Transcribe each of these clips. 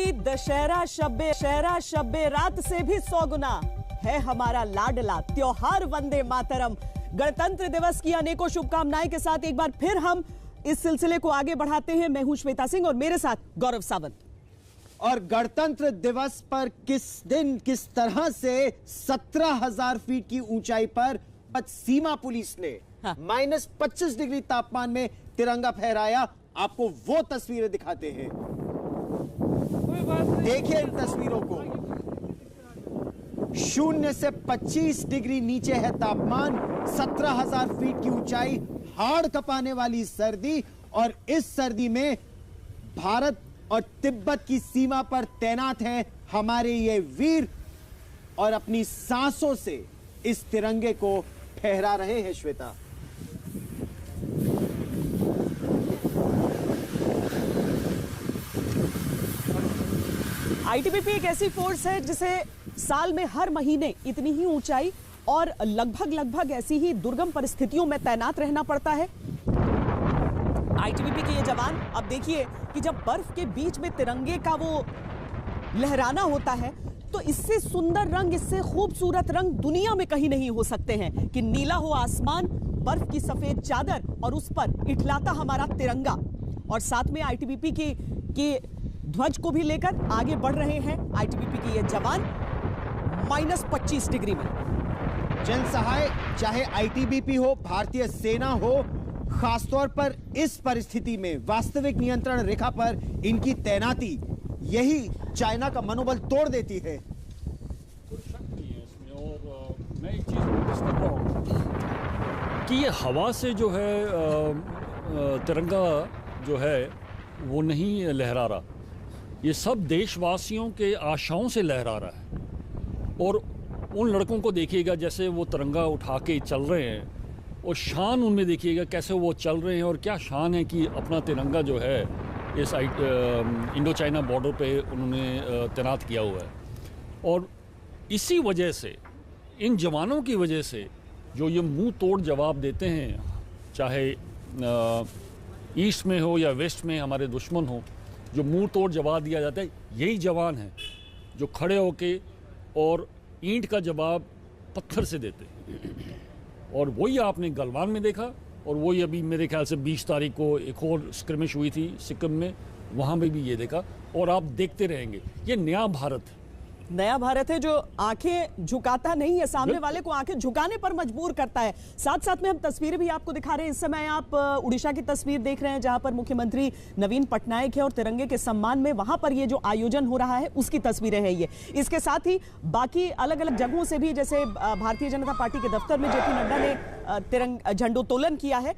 ईद दशहरा शब्बे रात से भी 100 गुना है हमारा लाडला त्योहार वंदे मातरम। गणतंत्र दिवस की अनेकों शुभकामनाएं के साथ एक बार फिर हम इस सिलसिले को आगे बढ़ाते हैं। मैं हूं श्वेता सिंह और मेरे साथ गौरव सावंत। और गणतंत्र दिवस पर किस दिन किस तरह से 17,000 फीट की ऊंचाई पर सीमा पुलिस ने -25 डिग्री तापमान में तिरंगा फहराया, आपको वो तस्वीरें दिखाते हैं। देखिए इन तस्वीरों को। 0 से 25 डिग्री नीचे है तापमान, 17,000 फीट की ऊंचाई, हाड़ कपाने वाली सर्दी। और इस सर्दी में भारत और तिब्बत की सीमा पर तैनात हैं हमारे ये वीर और अपनी सांसों से इस तिरंगे को फहरा रहे हैं। श्वेता, आईटीबीपी एक ऐसी फोर्स है जिसे साल में हर महीने इतनी ही ऊंचाई और लगभग ऐसी ही दुर्गम परिस्थितियों में तैनात रहना पड़ता है। आईटीबीपी के ये जवान, अब देखिए कि जब बर्फ के बीच में तिरंगे का वो लहराना होता है तो इससे सुंदर रंग, इससे खूबसूरत रंग दुनिया में कहीं नहीं हो सकते हैं कि नीला हो आसमान, बर्फ की सफेद चादर और उस पर इठलाता हमारा तिरंगा। और साथ में आईटीबीपी की ध्वज को भी लेकर आगे बढ़ रहे हैं आईटीबीपी के ये जवान -25 डिग्री में। जन सहाय, चाहे आईटीबीपी हो, भारतीय सेना हो, खासतौर पर इस परिस्थिति में वास्तविक नियंत्रण रेखा पर इनकी तैनाती यही चाइना का मनोबल तोड़ देती है। कोई शक नहीं है इसमें। और मैं एक चीज़ नोटिस कर रहा हूँ कि ये हवा से जो है तिरंगा जो है वो नहीं लहरा रहा, ये सब देशवासियों के आशाओं से लहरा रहा है। और उन लड़कों को देखिएगा जैसे वो तिरंगा उठा के चल रहे हैं, और शान उनमें देखिएगा कैसे वो चल रहे हैं। और क्या शान है कि अपना तिरंगा जो है इस इंडो चाइना बॉर्डर पे उन्होंने तैनात किया हुआ है। और इसी वजह से, इन जवानों की वजह से जो ये मुंह तोड़ जवाब देते हैं, चाहे ईस्ट में हो या वेस्ट में हमारे दुश्मन हो, जो मुंह तोड़ जवाब दिया जाता है, यही जवान हैं जो खड़े होके और ईंट का जवाब पत्थर से देते हैं। और वही आपने गलवान में देखा, और वही अभी मेरे ख्याल से 20 तारीख को एक और स्क्रिमिश हुई थी सिक्किम में, वहाँ में भी ये देखा। और आप देखते रहेंगे, ये नया भारत है जो आंखें झुकाता नहीं है, सामने वाले को आंखें झुकाने पर मजबूर करता है। साथ साथ में हम तस्वीरें भी आपको दिखा रहे हैं। इस समय आप उड़ीसा की तस्वीर देख रहे हैं जहां पर मुख्यमंत्री नवीन पटनायक है और तिरंगे के सम्मान में वहां पर ये जो आयोजन हो रहा है उसकी तस्वीरें हैं ये। इसके साथ ही बाकी अलग अलग जगहों से भी, जैसे भारतीय जनता पार्टी के दफ्तर में जेपी नड्डा ने झंडोत्तोलन किया है,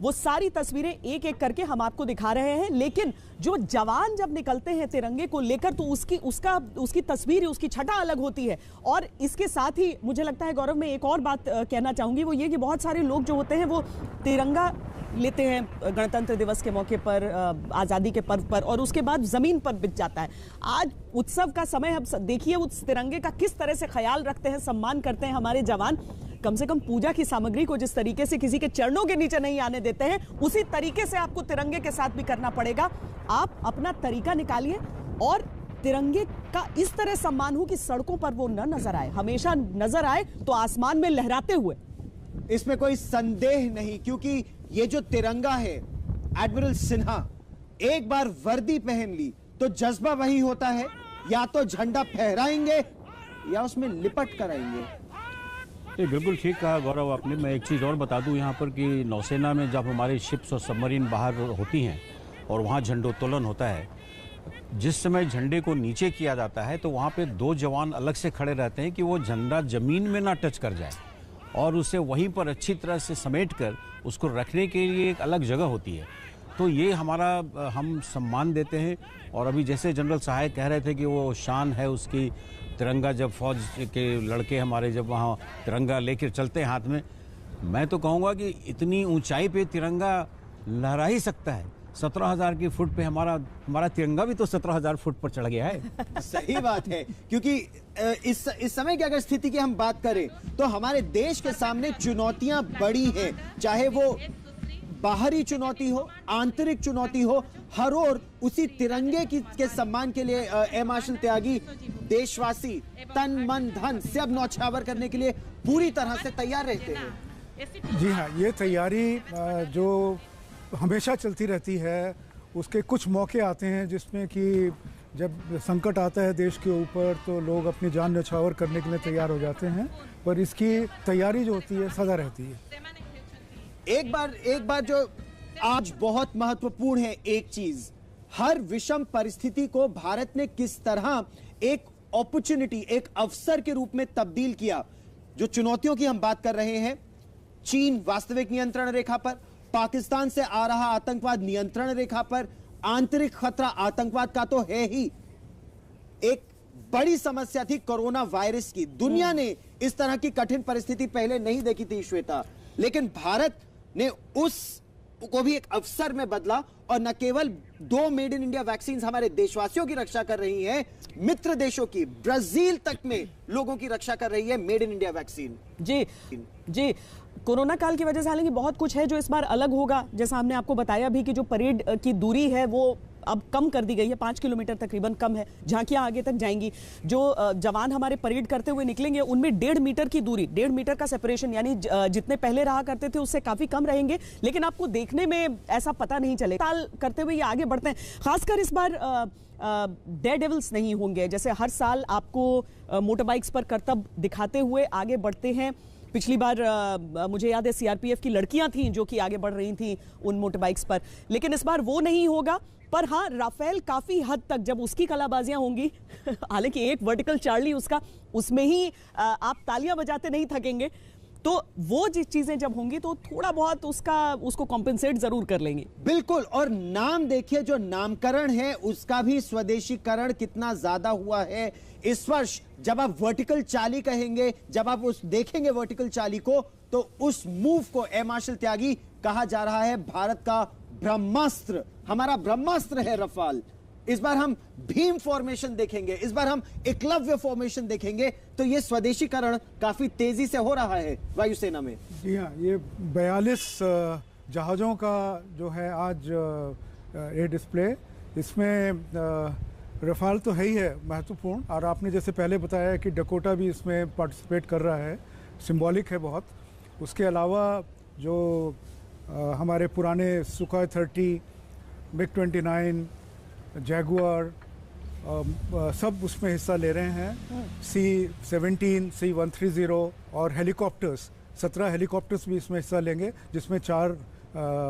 वो सारी तस्वीरें एक एक करके हम आपको दिखा रहे हैं। लेकिन जो जवान जब निकलते हैं तिरंगे को लेकर तो उसकी तस्वीर, उसकी छटा अलग होती है। और इसके साथ ही मुझे लगता है गौरव, मैं एक और बात कहना चाहूंगी, वो ये कि बहुत सारे लोग जो होते हैं वो तिरंगा लेते हैं गणतंत्र दिवस के मौके पर, आज़ादी के पर्व पर, और उसके बाद जमीन पर बिछ जाता है। आज उत्सव का समय, अब देखिए उस तिरंगे का किस तरह से ख्याल रखते हैं, सम्मान करते हैं हमारे जवान। कम से कम पूजा की सामग्री को जिस तरीके से किसी के चरणों के नीचे नहीं आने देते हैं, उसी तरीके से आपको तिरंगे के साथ भी करना पड़ेगा। आप अपना तरीका निकालिए और तिरंगे का इस तरह सम्मान हो कि सड़कों पर वो न नजर आए, हमेशा नजर आए तो आसमान में लहराते हुए। इसमें कोई संदेह नहीं, क्योंकि ये जो तिरंगा है, एडमिरल सिन्हा, एक बार वर्दी पहन ली तो जज्बा वही होता है, या तो झंडा फहराएंगे या उसमें लिपट कर आएंगे। ये बिल्कुल ठीक कहा गौरव आपने। मैं एक चीज़ और बता दूं यहाँ पर कि नौसेना में जब हमारी शिप्स और सबमरीन बाहर होती हैं और वहाँ झंडोत्तोलन होता है, जिस समय झंडे को नीचे किया जाता है तो वहाँ पे 2 जवान अलग से खड़े रहते हैं कि वो झंडा ज़मीन में ना टच कर जाए, और उसे वहीं पर अच्छी तरह से समेट कर उसको रखने के लिए एक अलग जगह होती है। तो ये हमारा हम सम्मान देते हैं। और अभी जैसे जनरल सहायक कह रहे थे कि वो शान है उसकी, तिरंगा जब फौज के लड़के हमारे जब वहाँ तिरंगा लेकर चलते हैं हाथ में, मैं तो कहूँगा कि इतनी ऊंचाई पे तिरंगा लहरा ही सकता है। 17,000 की फुट पे हमारा तिरंगा भी तो 17,000 फुट पर चढ़ गया है। सही बात है, क्योंकि इस समय की अगर स्थिति की हम बात करें तो हमारे देश के सामने चुनौतियां बड़ी हैं, चाहे वो बाहरी चुनौती हो, आंतरिक चुनौती हो, हर ओर उसी तिरंगे के सम्मान के लिए एयर मार्शल त्यागी देशवासी तन मन धन सब न्यौछावर करने के लिए पूरी तरह से तैयार रहते हैं। जी हाँ, ये तैयारी जो हमेशा चलती रहती है, उसके कुछ मौके आते हैं जिसमें कि जब संकट आता है देश के ऊपर तो लोग अपनी जान न्यौछावर करने के लिए तैयार हो जाते हैं, पर इसकी तैयारी जो होती है सदा रहती है। एक बार जो आज बहुत महत्वपूर्ण है, एक चीज, हर विषम परिस्थिति को भारत ने किस तरह एक अपॉर्चुनिटी, एक अवसर के रूप में तब्दील किया। जो चुनौतियों की हम बात कर रहे हैं, चीन वास्तविक नियंत्रण रेखा पर, पाकिस्तान से आ रहा आतंकवाद नियंत्रण रेखा पर, आंतरिक खतरा आतंकवाद का तो है ही, एक बड़ी समस्या थी कोरोना वायरस की। दुनिया ने इस तरह की कठिन परिस्थिति पहले नहीं देखी थी श्वेता, लेकिन भारत ने उस को भी एक अवसर में बदला और न केवल 2 मेड इन इंडिया वैक्सीन हमारे देशवासियों की रक्षा कर रही हैं, मित्र देशों की, ब्राजील तक में लोगों की रक्षा कर रही है मेड इन इंडिया वैक्सीन। जी, कोरोना काल की वजह से हालांकि बहुत कुछ है जो इस बार अलग होगा। जैसा हमने आपको बताया भी कि जो परेड की दूरी है वो अब कम कर दी गई है, 5 किलोमीटर तकरीबन कम है। झांकियां आगे तक जाएंगी। जो जवान हमारे परेड करते हुए निकलेंगे उनमें 1.5 मीटर की दूरी, 1.5 मीटर का सेपरेशन, यानी जितने पहले रहा करते थे उससे काफी कम रहेंगे, लेकिन आपको देखने में ऐसा पता नहीं चलेगा। साल करते हुए ये आगे बढ़ते हैं। खासकर इस बार डेयर डेविल्स नहीं होंगे, जैसे हर साल आपको मोटर बाइक्स पर करतब दिखाते हुए आगे बढ़ते हैं। पिछली बार मुझे याद है सीआरपीएफ की लड़कियां थीं जो कि आगे बढ़ रही थीं उन मोटर बाइक्स पर, लेकिन इस बार वो नहीं होगा। पर हाँ, राफेल काफी हद तक जब उसकी कलाबाजियां होंगी हालांकि एक वर्टिकल चार्ली उसका, उसमें ही आप तालियां बजाते नहीं थकेंगे, तो वो चीजें जब होंगी तो थोड़ा बहुत उसको कॉम्पेंसेट जरूर कर लेंगे। बिल्कुल, और नाम देखिए, जो नामकरण है उसका भी स्वदेशीकरण कितना ज्यादा हुआ है इस वर्ष। जब आप वर्टिकल चाली कहेंगे, जब आप उस देखेंगे वर्टिकल चाली को, तो उस मूव को एयर मार्शल त्यागी कहा जा रहा है भारत का ब्रह्मास्त्र। हमारा ब्रह्मास्त्र है रफाल। इस बार हम भीम फॉर्मेशन देखेंगे, इस बार हम एकलव्य फॉर्मेशन देखेंगे, तो ये स्वदेशीकरण काफी तेजी से हो रहा है वायुसेना में। जी हाँ, ये 42 जहाज़ों का जो है आज ये डिस्प्ले, इसमें रफाल तो है ही है महत्वपूर्ण, और आपने जैसे पहले बताया कि डकोटा भी इसमें पार्टिसिपेट कर रहा है, सिंबॉलिक है बहुत। उसके अलावा जो हमारे पुराने सुखोई 30, मिग-29, जैगुआर सब उसमें हिस्सा ले रहे हैं। C-17, C-130 और हेलीकॉप्टर्स, 17 हेलीकॉप्टर्स भी इसमें हिस्सा लेंगे, जिसमें 4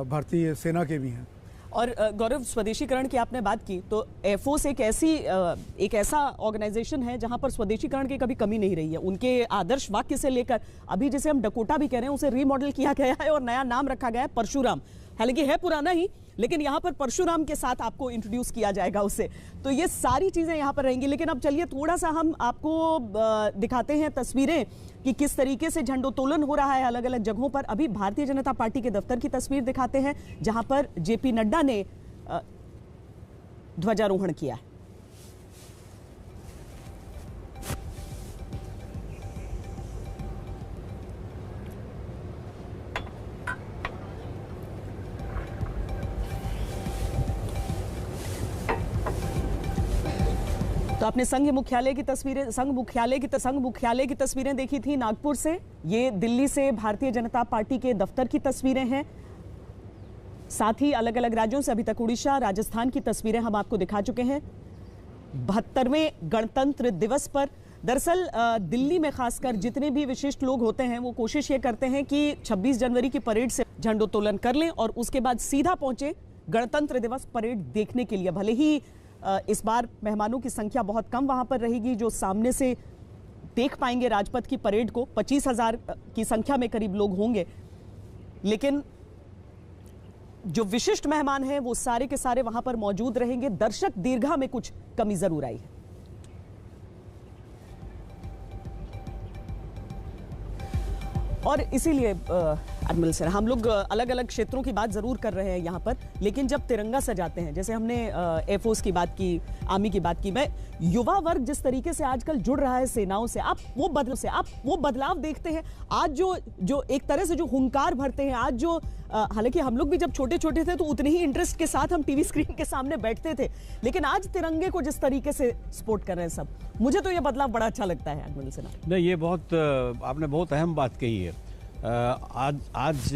भारतीय सेना के भी हैं। और गौरव, स्वदेशीकरण की आपने बात की, तो एयरफोर्स एक ऐसा ऑर्गेनाइजेशन है जहां पर स्वदेशीकरण की कभी कमी नहीं रही है। उनके आदर्श वाक्य से लेकर अभी जिसे हम डकोटा भी कह रहे हैं, उसे रीमॉडल किया गया है और नया नाम रखा गया है परशुराम। हालांकि है पुराना ही, लेकिन यहाँ पर परशुराम के साथ आपको इंट्रोड्यूस किया जाएगा उसे। तो ये सारी चीजें यहाँ पर रहेंगी। लेकिन अब चलिए थोड़ा सा हम आपको दिखाते हैं तस्वीरें कि किस तरीके से झंडोत्तोलन हो रहा है अलग अलग जगहों पर। अभी भारतीय जनता पार्टी के दफ्तर की तस्वीर दिखाते हैं, जहां पर जेपी नड्डा ने ध्वजारोहण किया है। तो आपने संघ मुख्यालय की तस्वीरें देखी थी नागपुर से। ये दिल्ली से भारतीय जनता पार्टी के दफ्तर की तस्वीरें हैं। साथ ही अलग अलग राज्यों से, अभी तक उड़ीसा, राजस्थान की तस्वीरें हम आपको दिखा चुके हैं। 72वें गणतंत्र दिवस पर दरअसल दिल्ली में खासकर जितने भी विशिष्ट लोग होते हैं वो कोशिश ये करते हैं कि 26 जनवरी की परेड से झंडोत्तोलन कर लें और उसके बाद सीधा पहुंचे गणतंत्र दिवस परेड देखने के लिए। भले ही इस बार मेहमानों की संख्या बहुत कम वहां पर रहेगी, जो सामने से देख पाएंगे राजपथ की परेड को, 25,000 की संख्या में करीब लोग होंगे, लेकिन जो विशिष्ट मेहमान हैं वो सारे के सारे वहां पर मौजूद रहेंगे। दर्शक दीर्घा में कुछ कमी जरूर आई है। और इसीलिए एडमिरल सर, हम लोग अलग अलग क्षेत्रों की बात जरूर कर रहे हैं यहाँ पर, लेकिन जब तिरंगा सजाते हैं, जैसे हमने एयरफोर्स की बात की, आर्मी की बात की, मैं युवा वर्ग जिस तरीके से आजकल जुड़ रहा है सेनाओं से, आप वो बदलाव देखते हैं आज, जो एक तरह से जो हुंकार भरते हैं आज, जो हालांकि हम लोग भी जब छोटे छोटे थे तो उतने ही इंटरेस्ट के साथ हम टीवी स्क्रीन के सामने बैठते थे, लेकिन आज तिरंगे को जिस तरीके से सपोर्ट कर रहे हैं सब, मुझे तो ये बदलाव बड़ा अच्छा लगता है एडमिरल सिन्हा। नहीं, ये बहुत आपने बहुत अहम बात कही है। आज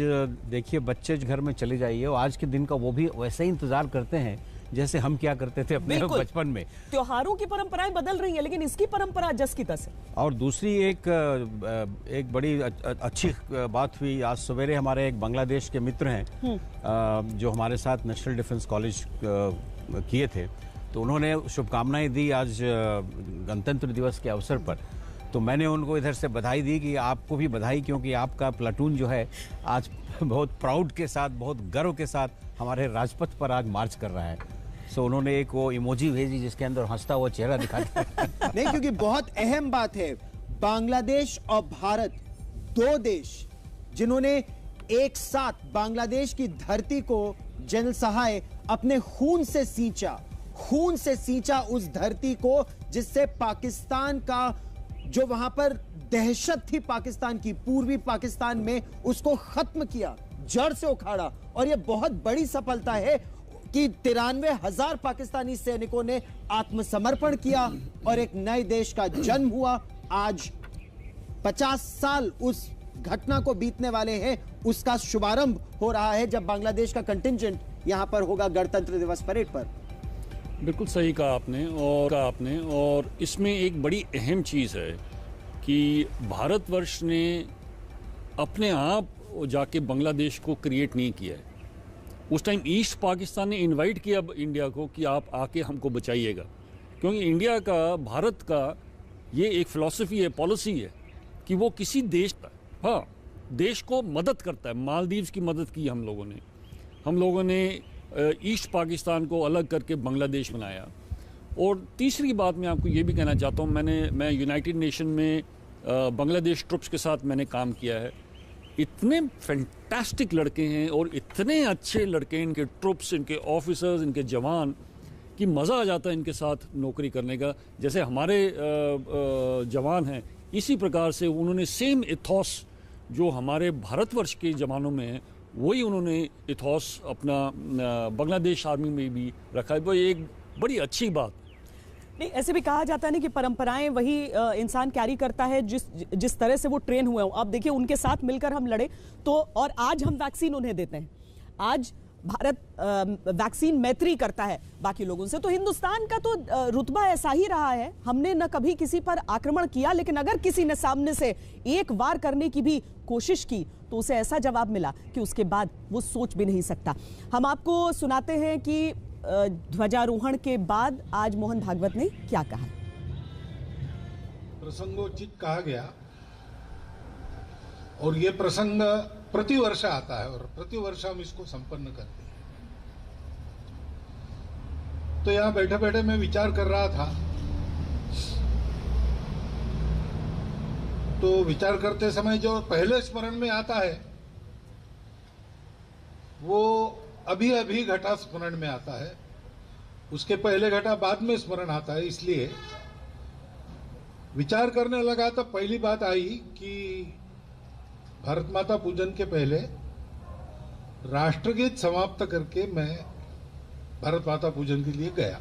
देखिए, बच्चे घर में चले जाइए और आज के दिन का वो भी वैसे ही इंतजार करते हैं जैसे हम क्या करते थे अपने बचपन में। त्योहारों की परंपराएं बदल रही हैं, लेकिन इसकी परंपरा जस की तस है। और दूसरी एक बड़ी अच्छी बात हुई, आज सवेरे हमारे एक बांग्लादेश के मित्र हैं जो हमारे साथ नेशनल डिफेंस कॉलेज किए थे, तो उन्होंने शुभकामनाएं दी आज गणतंत्र दिवस के अवसर पर। तो मैंने उनको इधर से बधाई दी कि आपको भी बधाई, क्योंकि आपका प्लाटून जो है आज बहुत प्राउड के साथ, बहुत गर्व के साथ हमारे राजपथ पर आज मार्च कर रहा है। सो उन्होंने एक वो इमोजी भेजी जिसके अंदर हंसता हुआ चेहरा दिखाता है। नहीं, क्योंकि बहुत अहम बात है, बांग्लादेश और भारत दो देश जिन्होंने एक साथ बांग्लादेश की धरती को जनरल सहाय अपने खून से सींचा उस धरती को, जिससे पाकिस्तान का जो वहां पर दहशत थी पाकिस्तान की, पूर्वी पाकिस्तान में, उसको खत्म किया, जड़ से उखाड़ा। और यह बहुत बड़ी सफलता है कि 93,000 पाकिस्तानी सैनिकों ने आत्मसमर्पण किया और एक नए देश का जन्म हुआ। आज 50 साल उस घटना को बीतने वाले हैं, उसका शुभारंभ हो रहा है जब बांग्लादेश का कंटिंजेंट यहां पर होगा गणतंत्र दिवस परेड पर। बिल्कुल सही कहा आपने और इसमें एक बड़ी अहम चीज़ है कि भारतवर्ष ने अपने आप जाके बांग्लादेश को क्रिएट नहीं किया है। उस टाइम ईस्ट पाकिस्तान ने इनवाइट किया इंडिया को कि आप आके हमको बचाइएगा, क्योंकि इंडिया का, भारत का ये एक फ़िलॉसफी है, पॉलिसी है कि वो किसी देश को मदद करता है। मालदीव्स की मदद की हम लोगों ने ईस्ट पाकिस्तान को अलग करके बांग्लादेश बनाया। और तीसरी बात मैं आपको ये भी कहना चाहता हूँ, मैं यूनाइटेड नेशन में बांग्लादेश ट्रुप्स के साथ मैंने काम किया है। इतने फैंटास्टिक लड़के हैं और इतने अच्छे लड़के, इनके ट्रुप्स, इनके ऑफिसर्स, इनके जवान, कि मज़ा आ जाता है इनके साथ नौकरी करने का। जैसे हमारे जवान हैं, इसी प्रकार से उन्होंने सेम इथॉस जो हमारे भारतवर्ष के जवानों में है, वही उन्होंने इथॉस अपना बांग्लादेश आर्मी में भी रखा है। वो एक बड़ी अच्छी बात। नहीं, ऐसे भी कहा जाता है ना कि परंपराएं वही इंसान कैरी करता है जिस तरह से वो ट्रेन हुए हो। आप देखिए, उनके साथ मिलकर हम लड़े तो, और आज हम वैक्सीन उन्हें देते हैं। आज भारत वैक्सीन मैत्री करता है बाकी लोगों से। तो हिंदुस्तान का तो रुतबा ऐसा ही रहा है, हमने न कभी किसी पर आक्रमण किया, लेकिन अगर किसी ने सामने से एक वार करने की भी कोशिश की तो उसे ऐसा जवाब मिला कि उसके बाद वो सोच भी नहीं सकता। हम आपको सुनाते हैं कि ध्वजारोहण के बाद आज मोहन भागवत ने क्या कहा। प्रसंगोचित कहा गया और ये प्रसंग प्रतिवर्ष आता है और प्रतिवर्ष हम इसको संपन्न करते हैं। तो यहां बैठे बैठे मैं विचार कर रहा था, तो विचार करते समय जो पहले स्मरण में आता है वो अभी अभी घटा स्मरण में आता है, उसके पहले घटा बाद में स्मरण आता है। इसलिए विचार करने लगा तो पहली बात आई कि भारत माता पूजन के पहले राष्ट्रगीत समाप्त करके मैं भारत माता पूजन के लिए गया।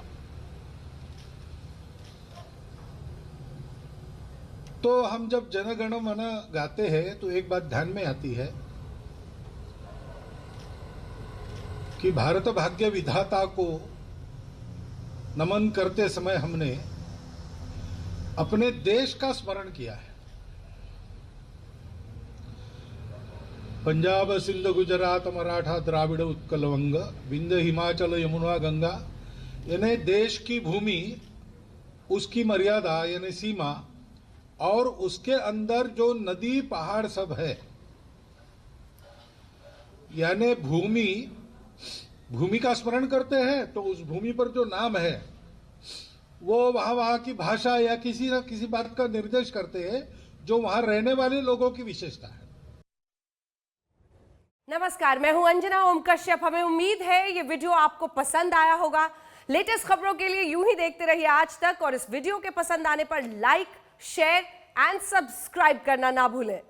तो हम जब जन गण मन गाते हैं तो एक बात ध्यान में आती है कि भारत भाग्य विधाता को नमन करते समय हमने अपने देश का स्मरण किया है। पंजाब, सिंध, गुजरात, मराठा, द्राविड़, उत्कल, वंग, विंध्य, हिमाचल, यमुना, गंगा, यानी देश की भूमि, उसकी मर्यादा यानी सीमा, और उसके अंदर जो नदी पहाड़ सब है, यानी भूमि का स्मरण करते हैं तो उस भूमि पर जो नाम है वो वहां की भाषा या किसी न किसी बात का निर्देश करते हैं जो वहां रहने वाले लोगों की विशेषता है। नमस्कार, मैं हूं अंजना ओम कश्यप। हमें उम्मीद है ये वीडियो आपको पसंद आया होगा। लेटेस्ट खबरों के लिए यूं ही देखते रहिए आज तक, और इस वीडियो के पसंद आने पर लाइक, शेयर एंड सब्सक्राइब करना ना भूलें।